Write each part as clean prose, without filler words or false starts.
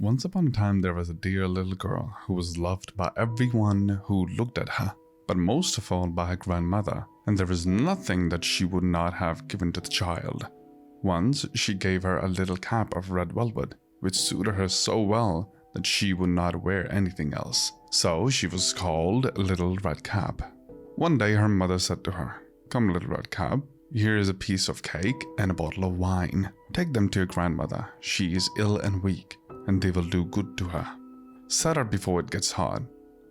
Once upon a time there was a dear little girl who was loved by everyone who looked at her, but most of all by her grandmother, and there was nothing that she would not have given to the child. Once she gave her a little cap of red velvet, which suited her so well that she would not wear anything else. So she was called Little Red Cap. One day her mother said to her, "Come, Little Red Cap, here is a piece of cake and a bottle of wine. Take them to your grandmother. She is ill and weak, and they will do good to her. Set her before it gets hot,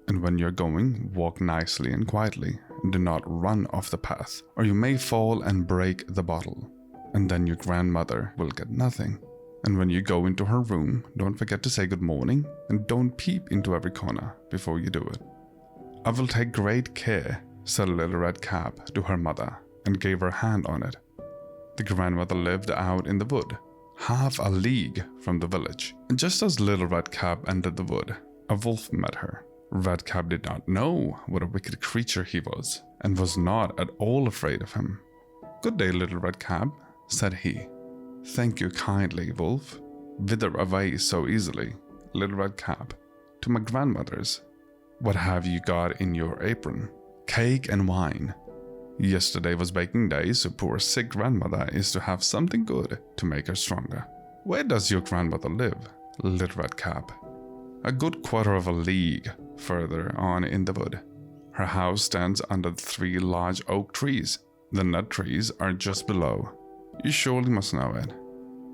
and when you're going, walk nicely and quietly, and do not run off the path, or you may fall and break the bottle, and then your grandmother will get nothing. And when you go into her room, don't forget to say good morning, and don't peep into every corner before you do it." "I will take great care," said Little Red Cap to her mother, and gave her hand on it. The grandmother lived out in the wood, half a league from the village, and just as Little Red Cap entered the wood, a wolf met her. Red Cap did not know what a wicked creature he was, and was not at all afraid of him. "Good day, Little Red Cap," said he. "Thank you kindly, wolf. Whither away so easily?" "Little Red Cap, to my grandmother's." "What have you got in your apron?" "Cake and wine. Yesterday was baking day, so poor sick grandmother is to have something good to make her stronger." "Where does your grandmother live?" "Little Red Cap, a good quarter of a league further on in the wood. Her house stands under the 3 large oak trees. The nut trees are just below. You surely must know it,"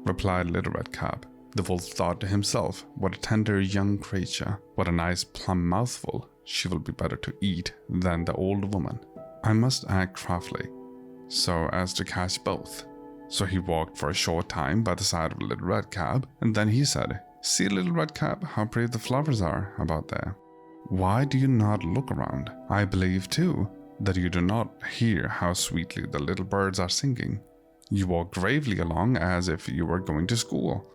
replied Little Red Cap. The wolf thought to himself, "What a tender young creature, what a nice plump mouthful. She will be better to eat than the old woman. I must act craftily, so as to catch both." So he walked for a short time by the side of Little Red Cap, and then he said, "See, Little Red Cap, how pretty the flowers are about there. Why do you not look around? I believe, too, that you do not hear how sweetly the little birds are singing. You walk gravely along as if you were going to school.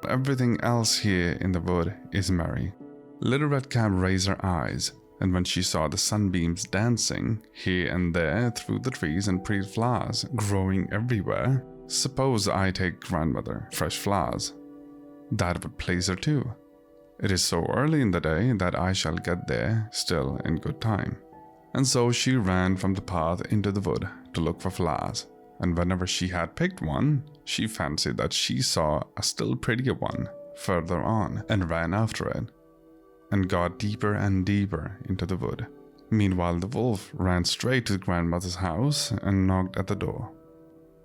Everything else here in the wood is merry." Little Red Cap raised her eyes, and when she saw the sunbeams dancing here and there through the trees and pretty flowers growing everywhere, "Suppose I take grandmother fresh flowers? That would please her too. It is so early in the day that I shall get there still in good time." And so she ran from the path into the wood to look for flowers, and whenever she had picked one, she fancied that she saw a still prettier one further on, and ran after it, and got deeper and deeper into the wood. Meanwhile the wolf ran straight to the grandmother's house and knocked at the door.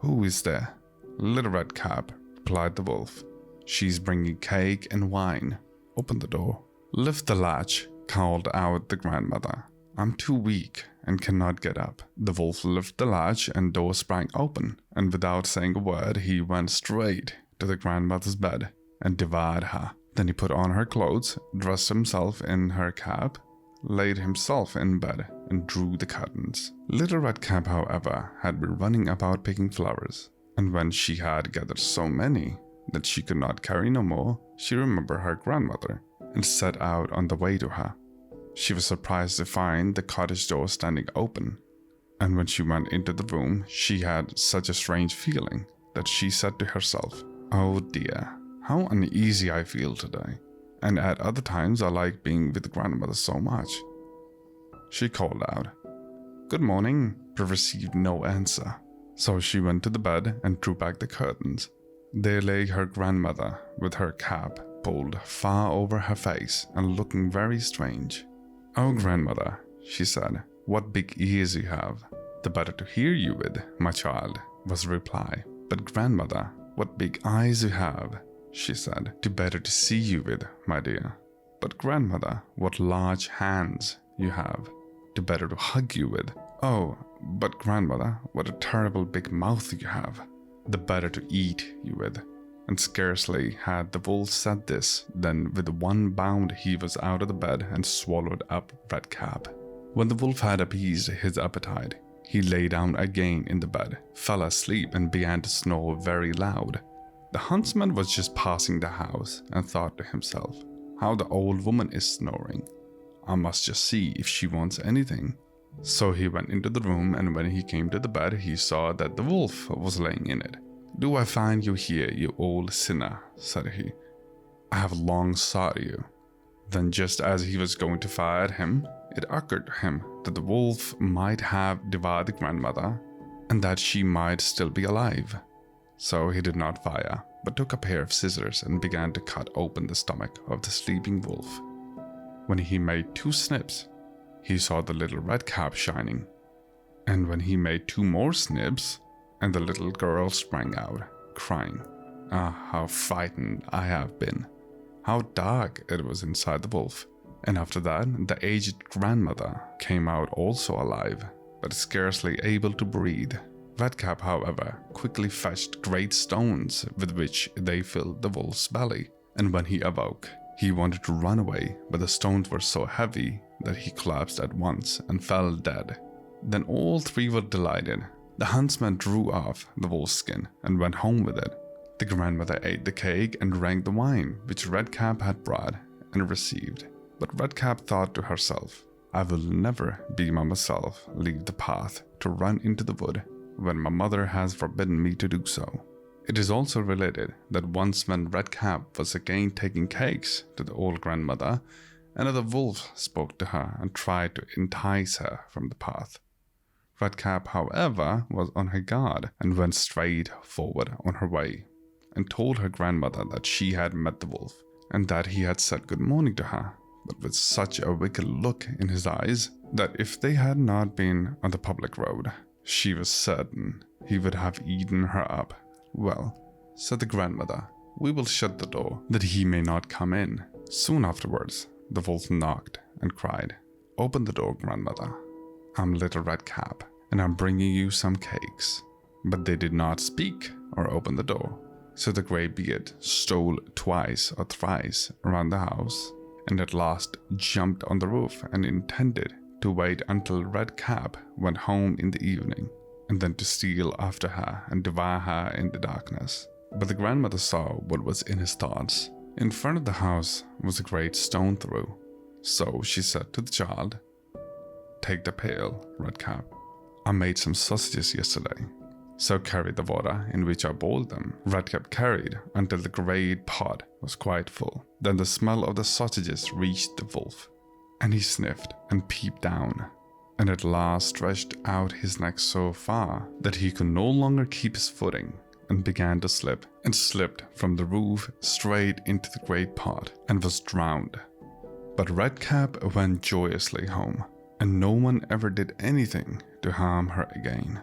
"Who is there?" "Little Red Cap," replied the wolf. "She's bringing cake and wine." "Open the door." "Lift the latch," called out the grandmother. "I'm too weak and cannot get up." The wolf lifted the latch and door sprang open, and without saying a word he went straight to the grandmother's bed and devoured her. Then he put on her clothes, dressed himself in her cap, laid himself in bed, and drew the curtains. Little Red Cap, however, had been running about picking flowers, and when she had gathered so many that she could not carry no more, she remembered her grandmother and set out on the way to her. She was surprised to find the cottage door standing open, and when she went into the room, she had such a strange feeling that she said to herself, "Oh dear, how uneasy I feel today, and at other times I like being with grandmother so much." She called out, "Good morning," but received no answer. So she went to the bed and drew back the curtains. There lay her grandmother with her cap pulled far over her face and looking very strange. "Oh, grandmother," she said, "what big ears you have." "The better to hear you with, my child," was the reply. "But grandmother, what big eyes you have," she said, "the better to see you with, my dear." "But grandmother, what large hands you have, the better to hug you with." "Oh, but grandmother, what a terrible big mouth you have, the better to eat you with." And scarcely had the wolf said this, than with one bound he was out of the bed and swallowed up Red Cap. When the wolf had appeased his appetite, he lay down again in the bed, fell asleep, and began to snore very loud. The huntsman was just passing the house and thought to himself, "How the old woman is snoring. I must just see if she wants anything." So he went into the room, and when he came to the bed, he saw that the wolf was laying in it. "Do I find you here, you old sinner?" said he. I have long sought you." Then, just as he was going to fire at him, it occurred to him that the wolf might have devoured the grandmother and that she might still be alive. So he did not fire, but took a pair of scissors and began to cut open the stomach of the sleeping wolf. When he made 2 snips, he saw the little red cap shining. And when he made 2 more snips, and the little girl sprang out, crying, "Ah, how frightened I have been. How dark it was inside the wolf." And after that, the aged grandmother came out also alive, but scarcely able to breathe. Redcap, however, quickly fetched great stones with which they filled the wolf's belly, and when he awoke, he wanted to run away, but the stones were so heavy that he collapsed at once and fell dead. Then all 3 were delighted. The huntsman drew off the wolf's skin and went home with it. The grandmother ate the cake and drank the wine which Redcap had brought and received. But Redcap thought to herself, "I will never be by myself leave the path to run into the wood when my mother has forbidden me to do so." It is also related that once when Redcap was again taking cakes to the old grandmother, another wolf spoke to her and tried to entice her from the path. Redcap, however, was on her guard and went straight forward on her way, and told her grandmother that she had met the wolf and that he had said good morning to her, but with such a wicked look in his eyes that if they had not been on the public road, she was certain he would have eaten her up. "Well," said the grandmother, "we will shut the door that he may not come in." Soon afterwards, the wolf knocked and cried, "Open the door, grandmother. I'm Little Redcap, and I'm bringing you some cakes." But they did not speak or open the door. So the greybeard stole twice or thrice around the house, and at last jumped on the roof and intended to wait until Redcap went home in the evening, and then to steal after her and devour her in the darkness. But the grandmother saw what was in his thoughts. In front of the house was a great stone throw. So she said to the child, "Take the pail, Redcap. I made some sausages yesterday, so carry the water in which I boiled them." Redcap carried until the great pot was quite full. Then the smell of the sausages reached the wolf, and he sniffed and peeped down, and at last stretched out his neck so far that he could no longer keep his footing, and began to slip, and slipped from the roof straight into the great pot, and was drowned. But Redcap went joyously home, and no one ever did anything to harm her again.